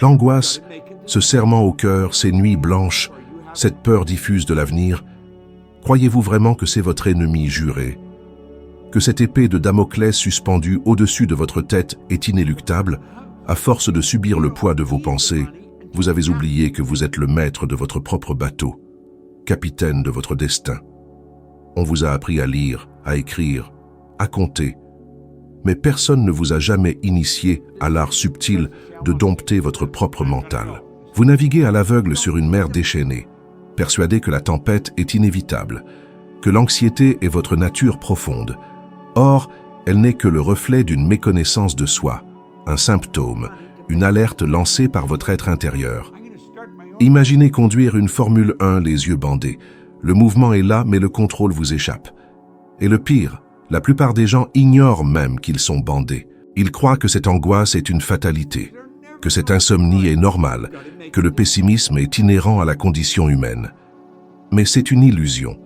L'angoisse, ce serrement au cœur, ces nuits blanches, cette peur diffuse de l'avenir, croyez-vous vraiment que c'est votre ennemi juré? Que cette épée de Damoclès suspendue au-dessus de votre tête est inéluctable? À force de subir le poids de vos pensées, vous avez oublié que vous êtes le maître de votre propre bateau, capitaine de votre destin. On vous a appris à lire, à écrire, à compter, mais personne ne vous a jamais initié à l'art subtil de dompter votre propre mental. Vous naviguez à l'aveugle sur une mer déchaînée, persuadé que la tempête est inévitable, que l'anxiété est votre nature profonde. Or, elle n'est que le reflet d'une méconnaissance de soi, un symptôme, une alerte lancée par votre être intérieur. Imaginez conduire une Formule 1 les yeux bandés. Le mouvement est là, mais le contrôle vous échappe. Et le pire, la plupart des gens ignorent même qu'ils sont bandés. Ils croient que cette angoisse est une fatalité, que cette insomnie est normale, que le pessimisme est inhérent à la condition humaine. Mais c'est une illusion.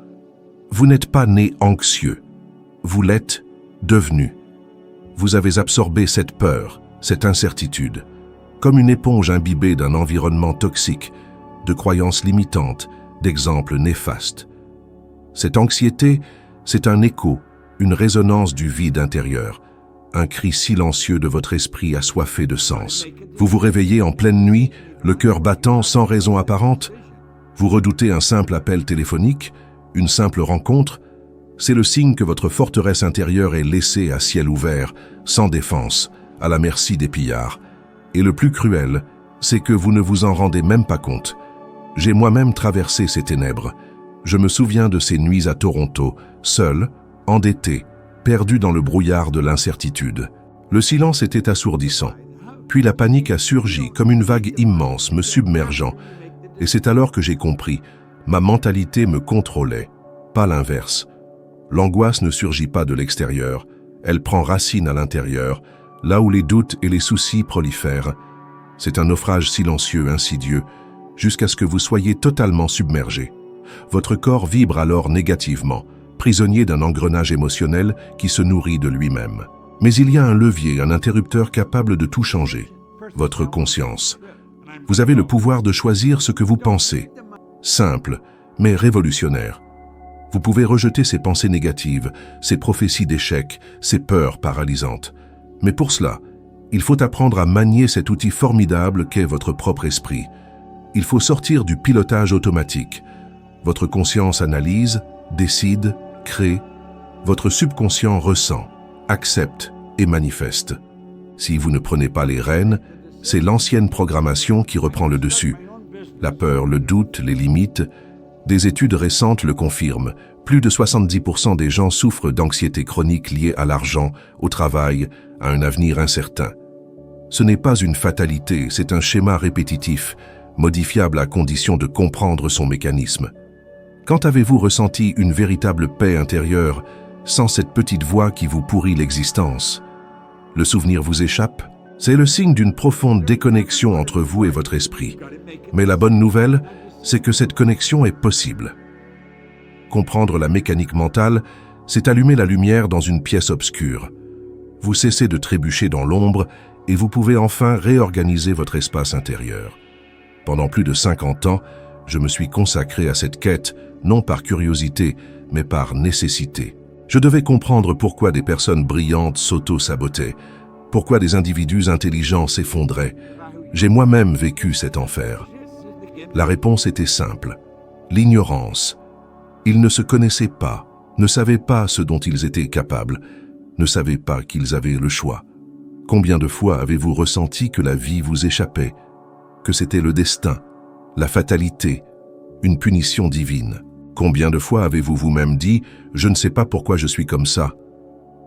Vous n'êtes pas né anxieux. Vous l'êtes devenu. Vous avez absorbé cette peur, cette incertitude, comme une éponge imbibée d'un environnement toxique, de croyances limitantes, d'exemples néfastes. Cette anxiété, c'est un écho, une résonance du vide intérieur, un cri silencieux de votre esprit assoiffé de sens. Vous vous réveillez en pleine nuit, le cœur battant sans raison apparente. Vous redoutez un simple appel téléphonique, une simple rencontre. C'est le signe que votre forteresse intérieure est laissée à ciel ouvert, sans défense, à la merci des pillards. Et le plus cruel, c'est que vous ne vous en rendez même pas compte. J'ai moi-même traversé ces ténèbres. Je me souviens de ces nuits à Toronto, seul, endetté, perdu dans le brouillard de l'incertitude. Le silence était assourdissant. Puis la panique a surgi comme une vague immense me submergeant. Et c'est alors que j'ai compris, ma mentalité me contrôlait, pas l'inverse. L'angoisse ne surgit pas de l'extérieur, elle prend racine à l'intérieur, là où les doutes et les soucis prolifèrent. C'est un naufrage silencieux, insidieux, jusqu'à ce que vous soyez totalement submergé. Votre corps vibre alors négativement, prisonnier d'un engrenage émotionnel qui se nourrit de lui-même. Mais il y a un levier, un interrupteur capable de tout changer. Votre conscience. Vous avez le pouvoir de choisir ce que vous pensez. Simple, mais révolutionnaire. Vous pouvez rejeter ces pensées négatives, ces prophéties d'échec, ces peurs paralysantes. Mais pour cela, il faut apprendre à manier cet outil formidable qu'est votre propre esprit. Il faut sortir du pilotage automatique. Votre conscience analyse, décide, crée. Votre subconscient ressent, accepte et manifeste. Si vous ne prenez pas les rênes, c'est l'ancienne programmation qui reprend le dessus. La peur, le doute, les limites. Des études récentes le confirment. Plus de 70% des gens souffrent d'anxiété chronique liée à l'argent, au travail, à un avenir incertain. Ce n'est pas une fatalité, c'est un schéma répétitif, modifiable à condition de comprendre son mécanisme. Quand avez-vous ressenti une véritable paix intérieure, sans cette petite voix qui vous pourrit l'existence? Le souvenir vous échappe? C'est le signe d'une profonde déconnexion entre vous et votre esprit. Mais la bonne nouvelle, c'est que cette connexion est possible. Comprendre la mécanique mentale, c'est allumer la lumière dans une pièce obscure. Vous cessez de trébucher dans l'ombre et vous pouvez enfin réorganiser votre espace intérieur. Pendant plus de 50 ans, je me suis consacré à cette quête, non par curiosité, mais par nécessité. Je devais comprendre pourquoi des personnes brillantes s'auto-sabotaient, pourquoi des individus intelligents s'effondraient. J'ai moi-même vécu cet enfer. La réponse était simple. L'ignorance. Ils ne se connaissaient pas, ne savaient pas ce dont ils étaient capables, ne savaient pas qu'ils avaient le choix. Combien de fois avez-vous ressenti que la vie vous échappait, que c'était le destin, la fatalité, une punition divine? Combien de fois avez-vous vous-même dit « Je ne sais pas pourquoi je suis comme ça »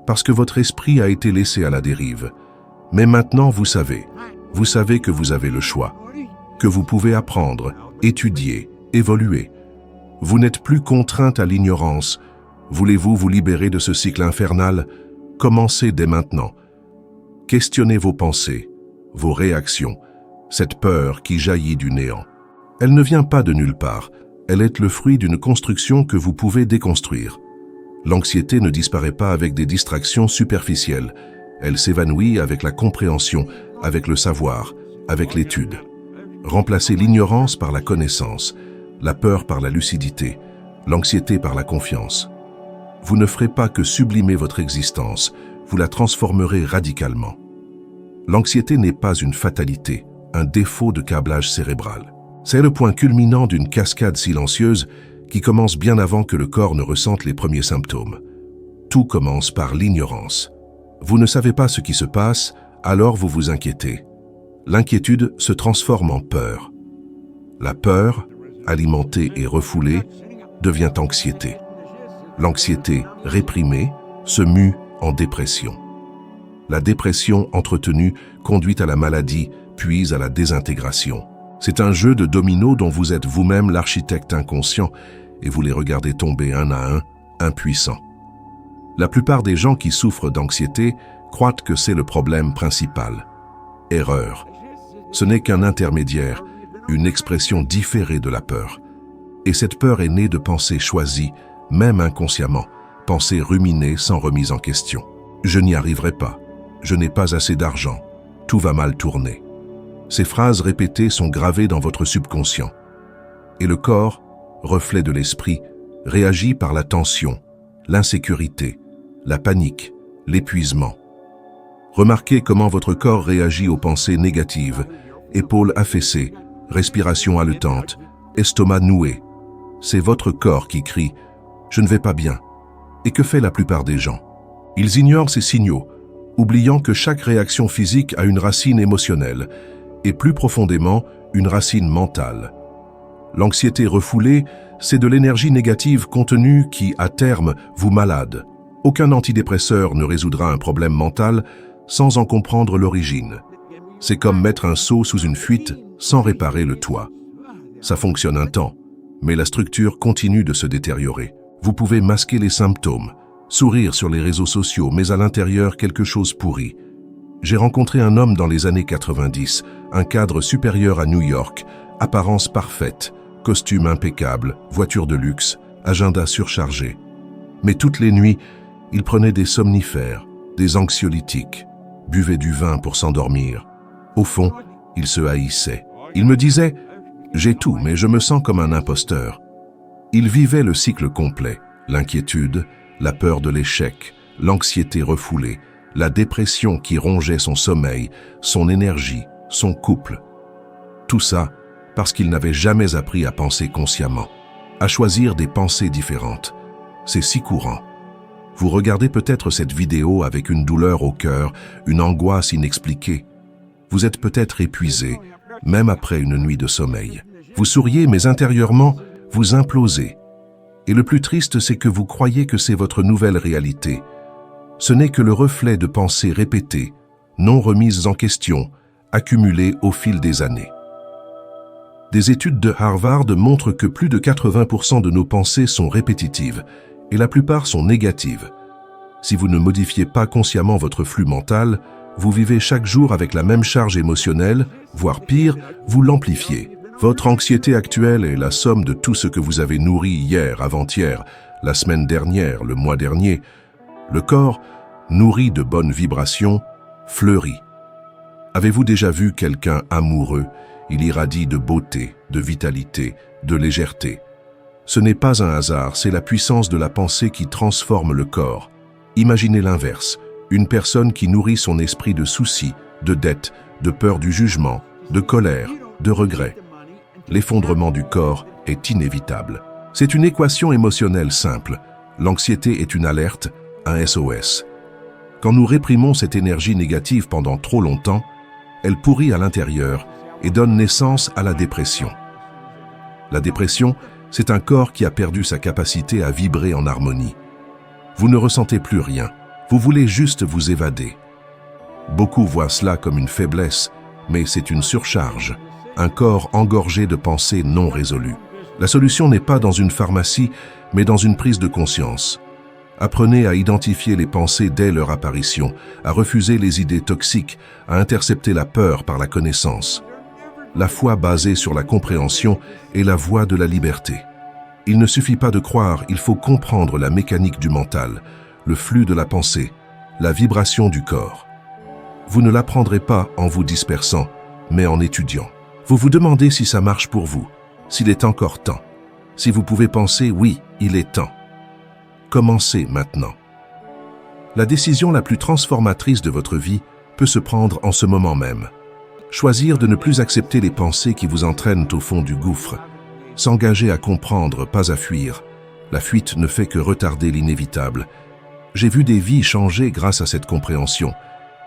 parce que votre esprit a été laissé à la dérive. Mais maintenant vous savez que vous avez le choix, que vous pouvez apprendre, étudier, évoluer. Vous n'êtes plus contrainte à l'ignorance. Voulez-vous vous libérer de ce cycle infernal? Commencez dès maintenant. Questionnez vos pensées, vos réactions, cette peur qui jaillit du néant. Elle ne vient pas de nulle part, elle est le fruit d'une construction que vous pouvez déconstruire. L'anxiété ne disparaît pas avec des distractions superficielles, elle s'évanouit avec la compréhension, avec le savoir, avec l'étude. Remplacez l'ignorance par la connaissance, la peur par la lucidité, l'anxiété par la confiance. Vous ne ferez pas que sublimer votre existence, vous la transformerez radicalement. L'anxiété n'est pas une fatalité, un défaut de câblage cérébral. C'est le point culminant d'une cascade silencieuse qui commence bien avant que le corps ne ressente les premiers symptômes. Tout commence par l'ignorance. Vous ne savez pas ce qui se passe, alors vous vous inquiétez. L'inquiétude se transforme en peur. La peur, alimentée et refoulée, devient anxiété. L'anxiété, réprimée, se mue en dépression. La dépression entretenue conduit à la maladie, puis à la désintégration. C'est un jeu de dominos dont vous êtes vous-même l'architecte inconscient et vous les regardez tomber un à un, impuissants. La plupart des gens qui souffrent d'anxiété croient que c'est le problème principal. Erreur. Ce n'est qu'un intermédiaire, une expression différée de la peur. Et cette peur est née de pensées choisies, même inconsciemment, pensées ruminées sans remise en question. Je n'y arriverai pas. Je n'ai pas assez d'argent. Tout va mal tourner. Ces phrases répétées sont gravées dans votre subconscient. Et le corps, reflet de l'esprit, réagit par la tension, l'insécurité, la panique, l'épuisement. Remarquez comment votre corps réagit aux pensées négatives, épaules affaissées, respiration haletante, estomac noué. C'est votre corps qui crie « Je ne vais pas bien ». Et que fait la plupart des gens? Ils ignorent ces signaux, oubliant que chaque réaction physique a une racine émotionnelle, et plus profondément, une racine mentale. L'anxiété refoulée, c'est de l'énergie négative contenue qui, à terme, vous malade. Aucun antidépresseur ne résoudra un problème mental sans en comprendre l'origine. C'est comme mettre un seau sous une fuite sans réparer le toit. Ça fonctionne un temps, mais la structure continue de se détériorer. Vous pouvez masquer les symptômes, sourire sur les réseaux sociaux, mais à l'intérieur, quelque chose pourrit. J'ai rencontré un homme dans les années 90, un cadre supérieur à New York, apparence parfaite, costume impeccable, voiture de luxe, agenda surchargé. Mais toutes les nuits, il prenait des somnifères, des anxiolytiques, buvait du vin pour s'endormir. Au fond, il se haïssait. Il me disait « J'ai tout, mais je me sens comme un imposteur ». Il vivait le cycle complet, l'inquiétude, la peur de l'échec, l'anxiété refoulée, la dépression qui rongeait son sommeil, son énergie, son couple. Tout ça parce qu'il n'avait jamais appris à penser consciemment, à choisir des pensées différentes. C'est si courant. Vous regardez peut-être cette vidéo avec une douleur au cœur, une angoisse inexpliquée. Vous êtes peut-être épuisé, même après une nuit de sommeil. Vous souriez, mais intérieurement, vous implosez. Et le plus triste, c'est que vous croyez que c'est votre nouvelle réalité. Ce n'est que le reflet de pensées répétées, non remises en question, accumulées au fil des années. Des études de Harvard montrent que plus de 80% de nos pensées sont répétitives, et la plupart sont négatives. Si vous ne modifiez pas consciemment votre flux mental, vous vivez chaque jour avec la même charge émotionnelle, voire pire, vous l'amplifiez. Votre anxiété actuelle est la somme de tout ce que vous avez nourri hier, avant-hier, la semaine dernière, le mois dernier. Le corps, nourri de bonnes vibrations, fleurit. Avez-vous déjà vu quelqu'un amoureux? Il irradie de beauté, de vitalité, de légèreté. Ce n'est pas un hasard, c'est la puissance de la pensée qui transforme le corps. Imaginez l'inverse, une personne qui nourrit son esprit de soucis, de dettes, de peur du jugement, de colère, de regrets. L'effondrement du corps est inévitable. C'est une équation émotionnelle simple. L'anxiété est une alerte, un SOS. Quand nous réprimons cette énergie négative pendant trop longtemps, elle pourrit à l'intérieur et donne naissance à la dépression. La dépression, c'est un corps qui a perdu sa capacité à vibrer en harmonie. Vous ne ressentez plus rien, vous voulez juste vous évader. Beaucoup voient cela comme une faiblesse, mais c'est une surcharge, un corps engorgé de pensées non résolues. La solution n'est pas dans une pharmacie, mais dans une prise de conscience. Apprenez à identifier les pensées dès leur apparition, à refuser les idées toxiques, à intercepter la peur par la connaissance. La foi basée sur la compréhension est la voie de la liberté. Il ne suffit pas de croire, il faut comprendre la mécanique du mental, le flux de la pensée, la vibration du corps. Vous ne l'apprendrez pas en vous dispersant, mais en étudiant. Vous vous demandez si ça marche pour vous, s'il est encore temps. Si vous pouvez penser « oui, il est temps ». Commencez maintenant. La décision la plus transformatrice de votre vie peut se prendre en ce moment même. Choisir de ne plus accepter les pensées qui vous entraînent au fond du gouffre. S'engager à comprendre, pas à fuir. La fuite ne fait que retarder l'inévitable. J'ai vu des vies changer grâce à cette compréhension.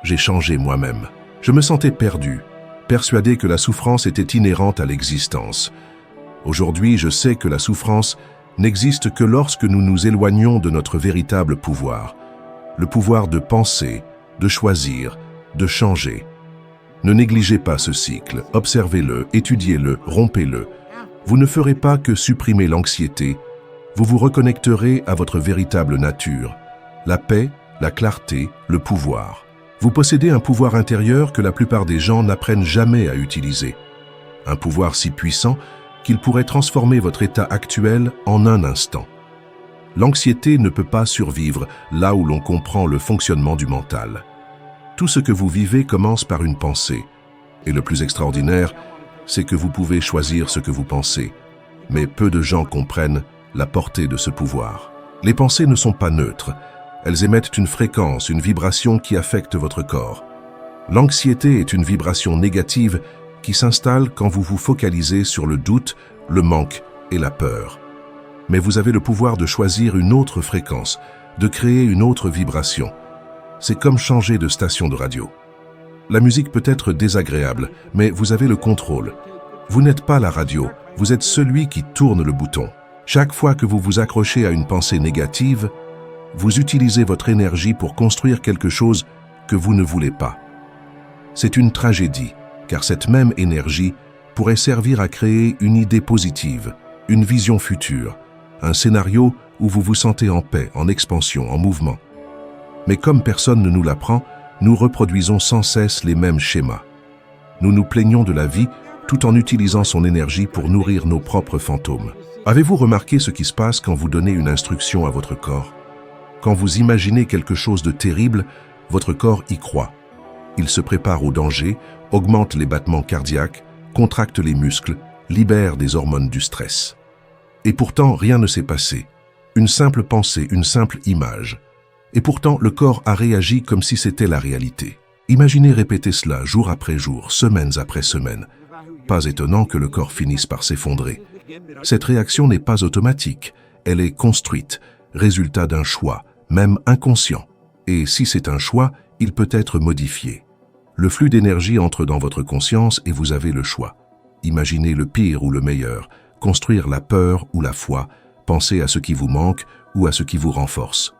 J'ai changé moi-même. Je me sentais perdu, persuadé que la souffrance était inhérente à l'existence. Aujourd'hui, je sais que la souffrance n'existe que lorsque nous nous éloignons de notre véritable pouvoir. Le pouvoir de penser, de choisir, de changer. Ne négligez pas ce cycle, observez-le, étudiez-le, rompez-le. Vous ne ferez pas que supprimer l'anxiété, vous vous reconnecterez à votre véritable nature, la paix, la clarté, le pouvoir. Vous possédez un pouvoir intérieur que la plupart des gens n'apprennent jamais à utiliser. Un pouvoir si puissant qu'il pourrait transformer votre état actuel en un instant. L'anxiété ne peut pas survivre là où l'on comprend le fonctionnement du mental. Tout ce que vous vivez commence par une pensée. Et le plus extraordinaire, c'est que vous pouvez choisir ce que vous pensez. Mais peu de gens comprennent la portée de ce pouvoir. Les pensées ne sont pas neutres. Elles émettent une fréquence, une vibration qui affecte votre corps. L'anxiété est une vibration négative qui s'installe quand vous vous focalisez sur le doute, le manque et la peur. Mais vous avez le pouvoir de choisir une autre fréquence, de créer une autre vibration. C'est comme changer de station de radio. La musique peut être désagréable, mais vous avez le contrôle. Vous n'êtes pas la radio, vous êtes celui qui tourne le bouton. Chaque fois que vous vous accrochez à une pensée négative, vous utilisez votre énergie pour construire quelque chose que vous ne voulez pas. C'est une tragédie, car cette même énergie pourrait servir à créer une idée positive, une vision future, un scénario où vous vous sentez en paix, en expansion, en mouvement. Mais comme personne ne nous l'apprend, nous reproduisons sans cesse les mêmes schémas. Nous nous plaignons de la vie tout en utilisant son énergie pour nourrir nos propres fantômes. Avez-vous remarqué ce qui se passe quand vous donnez une instruction à votre corps? Quand vous imaginez quelque chose de terrible, votre corps y croit. Il se prépare au danger, augmente les battements cardiaques, contracte les muscles, libère des hormones du stress. Et pourtant, rien ne s'est passé. Une simple pensée, une simple image. Et pourtant, le corps a réagi comme si c'était la réalité. Imaginez répéter cela jour après jour, semaines après semaines. Pas étonnant que le corps finisse par s'effondrer. Cette réaction n'est pas automatique, elle est construite, résultat d'un choix, même inconscient. Et si c'est un choix, il peut être modifié. Le flux d'énergie entre dans votre conscience et vous avez le choix. Imaginez le pire ou le meilleur, construire la peur ou la foi, penser à ce qui vous manque ou à ce qui vous renforce.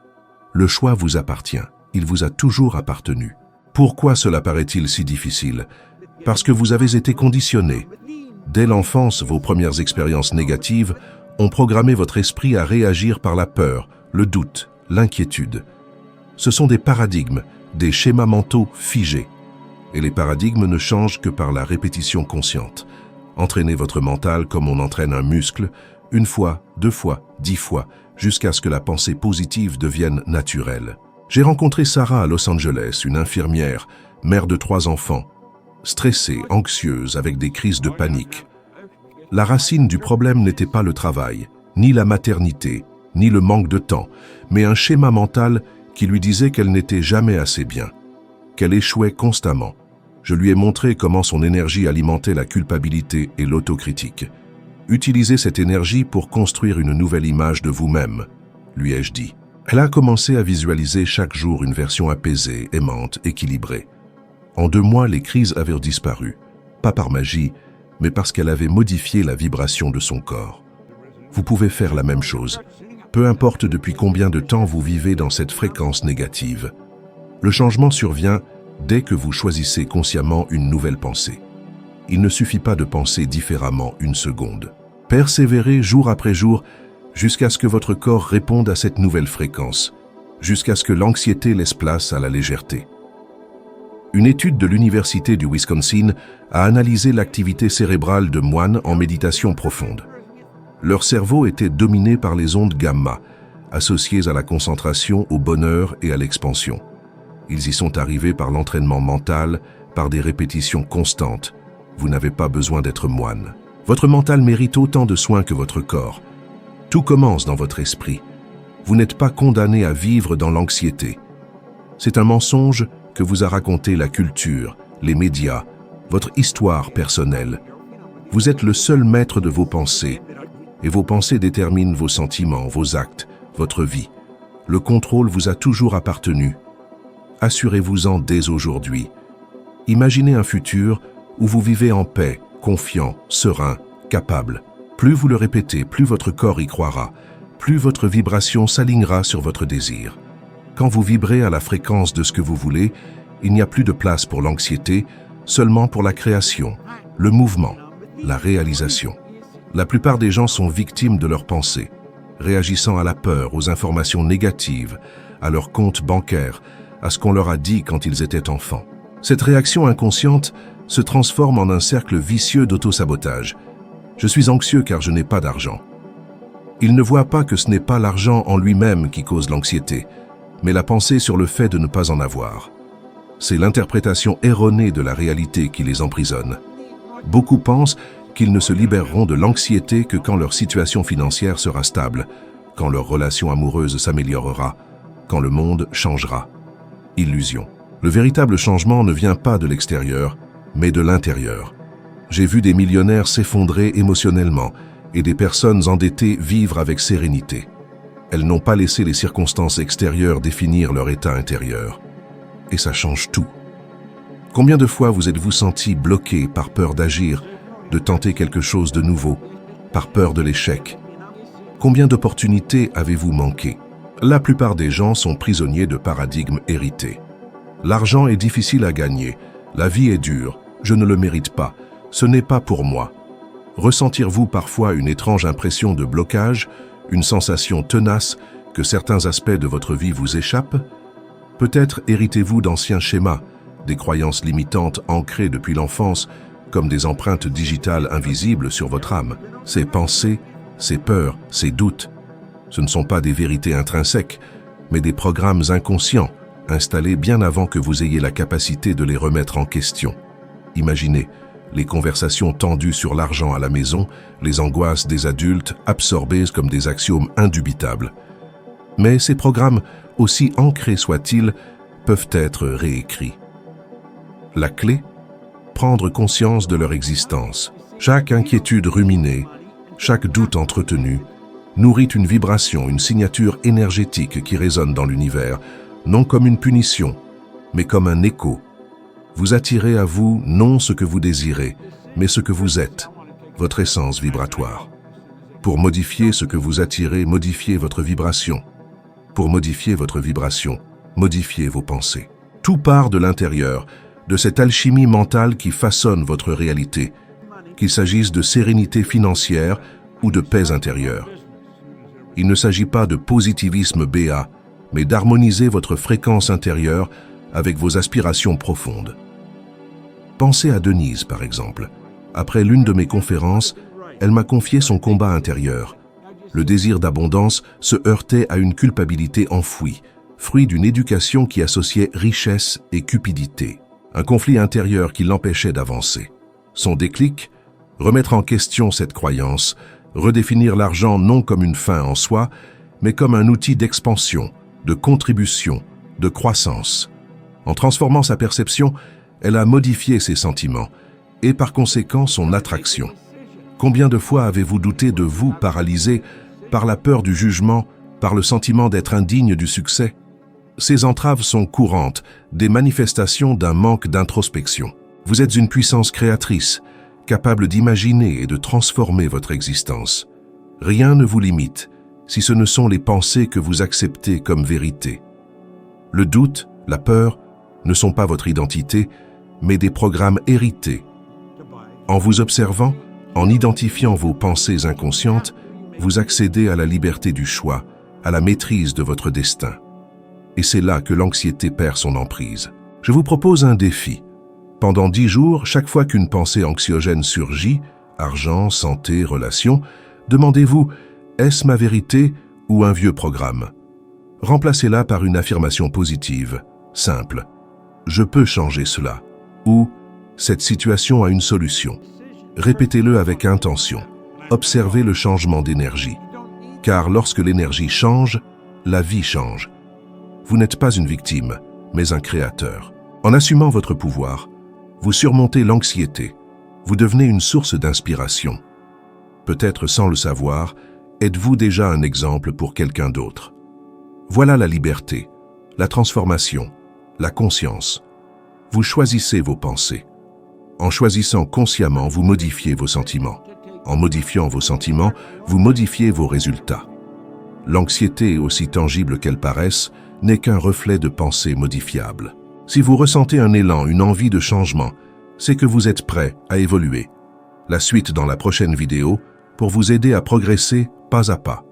Le choix vous appartient, il vous a toujours appartenu. Pourquoi cela paraît-il si difficile? Parce que vous avez été conditionné. Dès l'enfance, vos premières expériences négatives ont programmé votre esprit à réagir par la peur, le doute, l'inquiétude. Ce sont des paradigmes, des schémas mentaux figés. Et les paradigmes ne changent que par la répétition consciente. Entraînez votre mental comme on entraîne un muscle, une fois, 2 fois, 10 fois, jusqu'à ce que la pensée positive devienne naturelle. J'ai rencontré Sarah à Los Angeles, une infirmière, mère de 3 enfants, stressée, anxieuse, avec des crises de panique. La racine du problème n'était pas le travail, ni la maternité, ni le manque de temps, mais un schéma mental qui lui disait qu'elle n'était jamais assez bien, qu'elle échouait constamment. Je lui ai montré comment son énergie alimentait la culpabilité et l'autocritique. Utilisez cette énergie pour construire une nouvelle image de vous-même, lui ai-je dit. Elle a commencé à visualiser chaque jour une version apaisée, aimante, équilibrée. En 2 mois, les crises avaient disparu, pas par magie, mais parce qu'elle avait modifié la vibration de son corps. Vous pouvez faire la même chose. Peu importe depuis combien de temps vous vivez dans cette fréquence négative. Le changement survient dès que vous choisissez consciemment une nouvelle pensée. Il ne suffit pas de penser différemment une seconde. Persévérez jour après jour jusqu'à ce que votre corps réponde à cette nouvelle fréquence, jusqu'à ce que l'anxiété laisse place à la légèreté. Une étude de l'Université du Wisconsin a analysé l'activité cérébrale de moines en méditation profonde. Leur cerveau était dominé par les ondes gamma, associées à la concentration, au bonheur et à l'expansion. Ils y sont arrivés par l'entraînement mental, par des répétitions constantes, Vous n'avez pas besoin d'être moine. Votre mental mérite autant de soins que votre corps. Tout commence dans votre esprit. Vous n'êtes pas condamné à vivre dans l'anxiété. C'est un mensonge que vous a raconté la culture, les médias, votre histoire personnelle. Vous êtes le seul maître de vos pensées, et vos pensées déterminent vos sentiments, vos actes, votre vie. Le contrôle vous a toujours appartenu. Assurez-vous-en dès aujourd'hui. Imaginez un futur où vous vivez en paix, confiant, serein, capable. Plus vous le répétez, plus votre corps y croira, plus votre vibration s'alignera sur votre désir. Quand vous vibrez à la fréquence de ce que vous voulez, il n'y a plus de place pour l'anxiété, seulement pour la création, le mouvement, la réalisation. La plupart des gens sont victimes de leurs pensées, réagissant à la peur, aux informations négatives, à leur compte bancaire, à ce qu'on leur a dit quand ils étaient enfants. Cette réaction inconsciente se transforme en un cercle vicieux d'autosabotage. Je suis anxieux car je n'ai pas d'argent. Ils ne voient pas que ce n'est pas l'argent en lui-même qui cause l'anxiété, mais la pensée sur le fait de ne pas en avoir. C'est l'interprétation erronée de la réalité qui les emprisonne. Beaucoup pensent qu'ils ne se libéreront de l'anxiété que quand leur situation financière sera stable, quand leur relation amoureuse s'améliorera, quand le monde changera. Illusion. Le véritable changement ne vient pas de l'extérieur, mais de l'intérieur. J'ai vu des millionnaires s'effondrer émotionnellement et des personnes endettées vivre avec sérénité. Elles n'ont pas laissé les circonstances extérieures définir leur état intérieur. Et ça change tout. Combien de fois vous êtes-vous senti bloqué par peur d'agir, de tenter quelque chose de nouveau, par peur de l'échec? Combien d'opportunités avez-vous manqué? La plupart des gens sont prisonniers de paradigmes hérités. L'argent est difficile à gagner, la vie est dure, je ne le mérite pas, ce n'est pas pour moi. Ressentir-vous parfois une étrange impression de blocage, une sensation tenace que certains aspects de votre vie vous échappent? Peut-être héritez-vous d'anciens schémas, des croyances limitantes ancrées depuis l'enfance, comme des empreintes digitales invisibles sur votre âme. Ces pensées, ces peurs, ces doutes, ce ne sont pas des vérités intrinsèques, mais des programmes inconscients, installés bien avant que vous ayez la capacité de les remettre en question. Imaginez les conversations tendues sur l'argent à la maison, les angoisses des adultes absorbées comme des axiomes indubitables. Mais ces programmes, aussi ancrés soient-ils, peuvent être réécrits. La clé? Prendre conscience de leur existence. Chaque inquiétude ruminée, chaque doute entretenu, nourrit une vibration, une signature énergétique qui résonne dans l'univers, non comme une punition, mais comme un écho. Vous attirez à vous non ce que vous désirez, mais ce que vous êtes, votre essence vibratoire. Pour modifier ce que vous attirez, modifiez votre vibration. Pour modifier votre vibration, modifiez vos pensées. Tout part de l'intérieur, de cette alchimie mentale qui façonne votre réalité, qu'il s'agisse de sérénité financière ou de paix intérieure. Il ne s'agit pas de positivisme béat, mais d'harmoniser votre fréquence intérieure avec vos aspirations profondes. Pensez à Denise, par exemple. Après l'une de mes conférences, elle m'a confié son combat intérieur. Le désir d'abondance se heurtait à une culpabilité enfouie, fruit d'une éducation qui associait richesse et cupidité. Un conflit intérieur qui l'empêchait d'avancer. Son déclic? Remettre en question cette croyance, redéfinir l'argent non comme une fin en soi, mais comme un outil d'expansion, de contribution, de croissance. En transformant sa perception, elle a modifié ses sentiments et par conséquent son attraction. Combien de fois avez-vous douté de vous, paralysé par la peur du jugement, par le sentiment d'être indigne du succès? Ces entraves sont courantes, des manifestations d'un manque d'introspection. Vous êtes une puissance créatrice, capable d'imaginer et de transformer votre existence. Rien ne vous limite, si ce ne sont les pensées que vous acceptez comme vérité. Le doute, la peur, ne sont pas votre identité, mais des programmes hérités. En vous observant, en identifiant vos pensées inconscientes, vous accédez à la liberté du choix, à la maîtrise de votre destin. Et c'est là que l'anxiété perd son emprise. Je vous propose un défi. Pendant 10 jours, chaque fois qu'une pensée anxiogène surgit, argent, santé, relations, demandez-vous, est-ce ma vérité ou un vieux programme? Remplacez-la par une affirmation positive, simple. Je peux changer cela. Ou, Cette situation a une solution. Répétez-le avec intention. Observez le changement d'énergie. Car lorsque l'énergie change, la vie change. Vous n'êtes pas une victime, mais un créateur. En assumant votre pouvoir, vous surmontez l'anxiété. Vous devenez une source d'inspiration. Peut-être sans le savoir, êtes-vous déjà un exemple pour quelqu'un d'autre. Voilà la liberté, la transformation, la conscience. Vous choisissez vos pensées. En choisissant consciemment, vous modifiez vos sentiments. En modifiant vos sentiments, vous modifiez vos résultats. L'anxiété, aussi tangible qu'elle paraisse, n'est qu'un reflet de pensée modifiable. Si vous ressentez un élan, une envie de changement, c'est que vous êtes prêt à évoluer. La suite dans la prochaine vidéo pour vous aider à progresser pas à pas.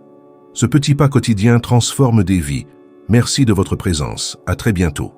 Ce petit pas quotidien transforme des vies. Merci de votre présence. À très bientôt.